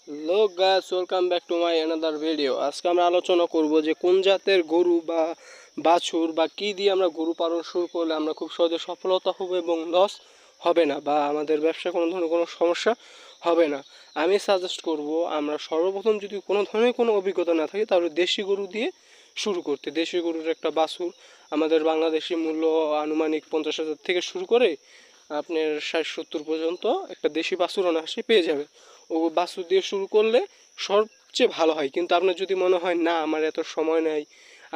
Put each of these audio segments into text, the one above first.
Hello guys, welcome back to my another video. আজকে আমরা আলোচনা করব যে কোন জাতের গরু বা বাছুর বা কী দিয়ে আমরা গরু পালন শুরু করলে আমরা খুব সহজে সফলতা হবে এবং লস হবে না বা আমাদের ব্যবসায় কোনো ধরনের কোনো সমস্যা হবে না। আমি সাজেস্ট করব আমরা সর্বপ্রথম যদি কোনো ধরনের কোনো অভিজ্ঞতা না থাকে তাহলে দেশি গরু দিয়ে শুরু করতে। দেশি গরুর একটা বাছুর আমাদের বাংলাদেশি মূল্য আনুমানিক 50,000 থেকে শুরু করে আপনার 60-70 পর্যন্ত একটা দেশি বাছুর অনায়াসে পেয়ে যাবে। ও বাছুর দিয়ে শুরু করলে সবচেয়ে ভালো হয়। কিন্তু আপনার যদি মনে হয় না আমার এত সময় নেই,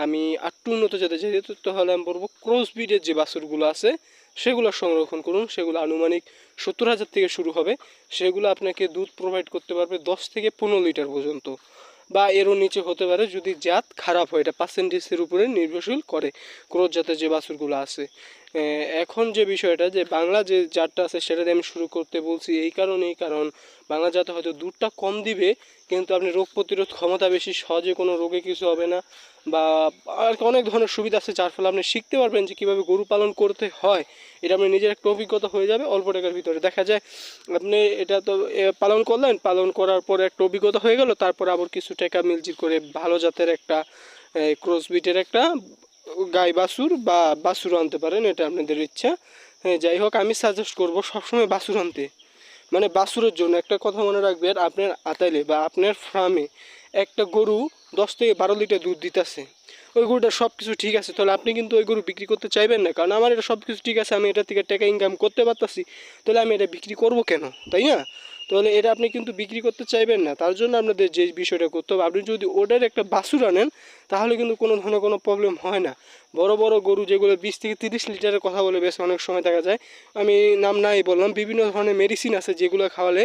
আমি আরটু উন্নত যেতে চাই, তাহলে আমি বলবো ক্রস ব্রিডের যে বাছুরগুলো আছে সেগুলো সংরক্ষণ করুন। সেগুলো আনুমানিক 70,000 থেকে শুরু হবে। সেগুলো আপনাকে দুধ প্রোভাইড করতে পারবে 10 থেকে 15 লিটার পর্যন্ত, বা এরও নিচে হতে পারে যদি জাত খারাপ হয়। এটা পার্সেন্টেজের উপরে নির্ভরশীল করে ক্রস জাতের যে বাছুরগুলো আছে। এখন যে বিষয়টা যে বাংলা যে জাতটা আছে সেটা দিয়ে আমি শুরু করতে বলছি এই কারণেই, কারণ বাংলা জাতে হয়তো দুধটা কম দিবে কিন্তু আপনি রোগ প্রতিরোধ ক্ষমতা বেশি, সহজে কোনো রোগে কিছু হবে না, বা আর অনেক ধরনের সুবিধা আছে যার ফলে আপনি শিখতে পারবেন যে কীভাবে গরু পালন করতে হয়। এটা আপনি নিজের একটা অভিজ্ঞতা হয়ে যাবে অল্প টাকার ভিতরে। দেখা যায় আপনি এটা তো পালন করলেন, পালন করার পরে একটা অভিজ্ঞতা হয়ে গেল, তারপর আবার কিছু টাকা মিলজির করে ভালো জাতের একটা ক্রস ব্রিডের একটা গাই বাছুর বা বাছুর আনতে পারেন, এটা আপনাদের ইচ্ছা। হ্যাঁ, যাই হোক, আমি সাজেস্ট করবো সবসময় বাছুর আনতে। মানে বাছুরের জন্য একটা কথা মনে রাখবেন, আপনার আতাইলে বা আপনার ফার্মে একটা গরু 10 থেকে 12 লিটার দুধ দিতেছে, ওই গরুটা সব কিছু ঠিক আছে, তাহলে আপনি কিন্তু ওই গরু বিক্রি করতে চাইবেন না। কারণ আমার এটা সব কিছু ঠিক আছে, আমি এটা থেকে টাকা ইনকাম করতে পারতাছি, তাহলে আমি এটা বিক্রি করব কেন, তাই না? তাহলে এটা আপনি কিন্তু বিক্রি করতে চাইবেন না। তার জন্য আপনাদের যে বিষয়টা করতে হবে, আপনি যদি ওটার একটা বাছুর আনেন তাহলে কিন্তু কোনো ধরনের কোনো প্রবলেম হয় না। বড় বড় গরু যেগুলো 20 থেকে 30 লিটারের কথা বলে বেশ অনেক সময় দেখা যায়, আমি নাম নাই বললাম, বিভিন্ন ধরনের মেডিসিন আছে যেগুলো খাওয়ালে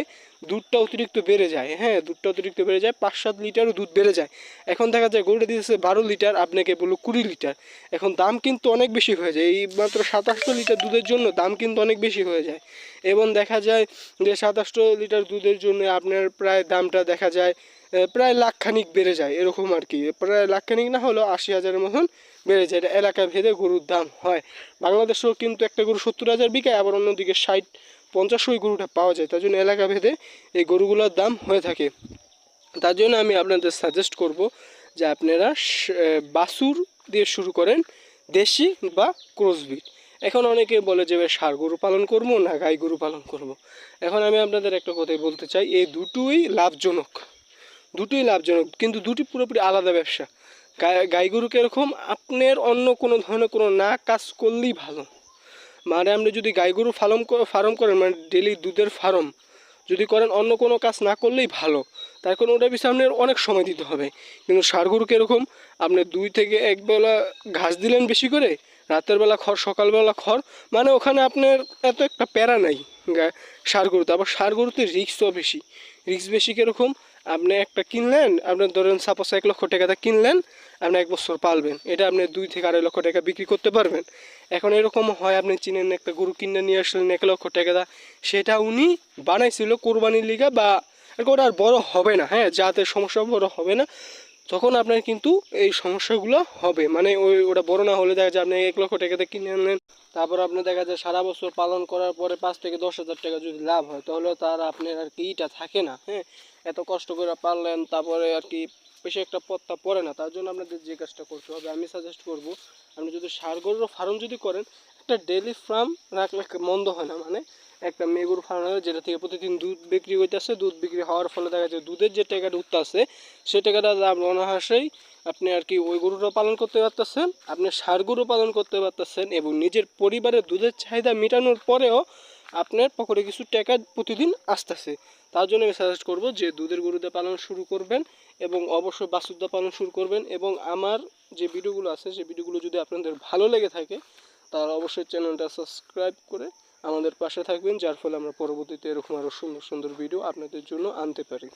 দুধটা অতিরিক্ত বেড়ে যায়। হ্যাঁ, দুধটা অতিরিক্ত বেড়ে যায়, 5-7 লিটারও দুধ বেড়ে যায়। এখন দেখা যায় গরুটা দিতেছে 12 লিটার, আপনাকে বললো 20 লিটার। এখন দাম কিন্তু অনেক বেশি হয়ে যায়, এই মাত্র 27 লিটার দুধের জন্য দাম কিন্তু অনেক বেশি হয়ে যায়। এবং দেখা যায় যে 27 লিটার দুধের জন্য আপনার প্রায় দামটা দেখা যায় প্রায় লাখখানিক বেড়ে যায়, এরকম আর কি। প্রায় লাখখানিক না হলেও 80,000-এর মতন বেড়ে যায়। এটা এলাকা ভেদে গরুর দাম হয়। বাংলাদেশেও কিন্তু একটা গরু 70,000 বিকায়, আবার অন্যদিকে 60-50 ওই গরুটা পাওয়া যায়। তার জন্য এলাকা ভেদে এই গরুগুলোর দাম হয়ে থাকে। তার জন্য আমি আপনাদের সাজেস্ট করব যে আপনারা বাছুর দিয়ে শুরু করেন, দেশি বা ক্রস ব্রিড। এখন অনেকে বলে যে ষাঁড় গরু পালন করবো না গাই গরু পালন করব। এখন আমি আপনাদের একটা কথাই বলতে চাই, এই দুটোই লাভজনক, দুটোই লাভজনক, কিন্তু দুটি পুরোপুরি আলাদা ব্যবসা। গাই গরু কীরকম, আপনার অন্য কোনো ধরনের কোনো না কাজ করলেই ভালো। মানে আপনি যদি গাই গরু ফার্ম করেন, মানে ডেলি দুধের ফার্ম যদি করেন, অন্য কোনো কাজ না করলেই ভালো। তার কারণ ওটার পিছনে আপনার অনেক সময় দিতে হবে। কিন্তু ষাঁড় গরু কীরকম, আপনি 2 থেকে 1 বেলা ঘাস দিলেন বেশি করে, রাতের বেলা খড়, সকালবেলা খড়, মানে ওখানে আপনার এত একটা প্যারা নাই ষাঁড় গরুতে। আবার ষাঁড় গরুতে রিস্কও বেশি। রিস্ক বেশি কীরকম, আপনি একটা কিনলেন, আপনার ধরেন সাপোজ 1 লক্ষ টাকাতে কিনলেন, আপনি 1 বছর পালবেন, এটা আপনি 2 থেকে 2.5 লক্ষ টাকা বিক্রি করতে পারবেন। এখন এরকম হয়, আপনি চিনেন একটা গরু কিনে নিয়ে আসলেন 1 লক্ষ টাকা, সেটা উনি বানাইছিল কোরবানির লিগা, বা ওটা আর বড় হবে না, হ্যাঁ, যাতে সমস্যা বড় হবে না, তখন আপনার কিন্তু এই সমস্যাগুলো হবে। মানে ওটা বড় না হলে দেখা যায় আপনি 1 লক্ষ টাকাতে কিনে আনলেন, তারপর আপনি দেখা যায় সারা বছর পালন করার পরে 5 থেকে 10,000 টাকা যদি লাভ হয়, তাহলে তার আপনার আর কি ইটা থাকে না। হ্যাঁ, এত কষ্ট করে পারলেন, তারপরে আর কি বেশি একটা পত্তা পড়ে না। তার জন্য আপনাদের যে কাজটা করতে হবে, আমি সাজেস্ট করব, আপনি যদি ষাঁড় গরুর ফার্ম যদি করেন, একটা ডেলি ফার্ম রাখলে মন্দ হয় না। মানে একটা মেয়ে গরু ফার্ম রাখলে যেটা থেকে প্রতিদিন দুধ বিক্রি হইতেছে, দুধ বিক্রি হওয়ার ফলে দেখা যায় দুধের যে টাকাটা উঠতেছে সেই টাকাটা আপনি অনায়াসেই আপনি আর কি ওই গরুটা পালন করতে পারতেছেন, আপনি ষাঁড় গরু পালন করতে পারতেছেন, এবং নিজের পরিবারের দুধের চাহিদা মেটানোর পরেও আপনার পকেটে কিছু টাকা প্রতিদিন আসতেছে। তার জন্য আমি সাজেস্ট করব যে দুধের গরুতে পালন শুরু করবেন, এবং অবশ্যই বাছুরদা পালন শুরু করবেন। এবং আমার যে ভিডিওগুলো আছে সেই ভিডিওগুলো যদি আপনাদের ভালো লেগে থাকে তাহলে অবশ্যই চ্যানেলটা সাবস্ক্রাইব করে আমাদের পাশে থাকবেন, যার ফলে আমরা পরবর্তীতে এরকম আরও সুন্দর সুন্দর ভিডিও আপনাদের জন্য আনতে পারি।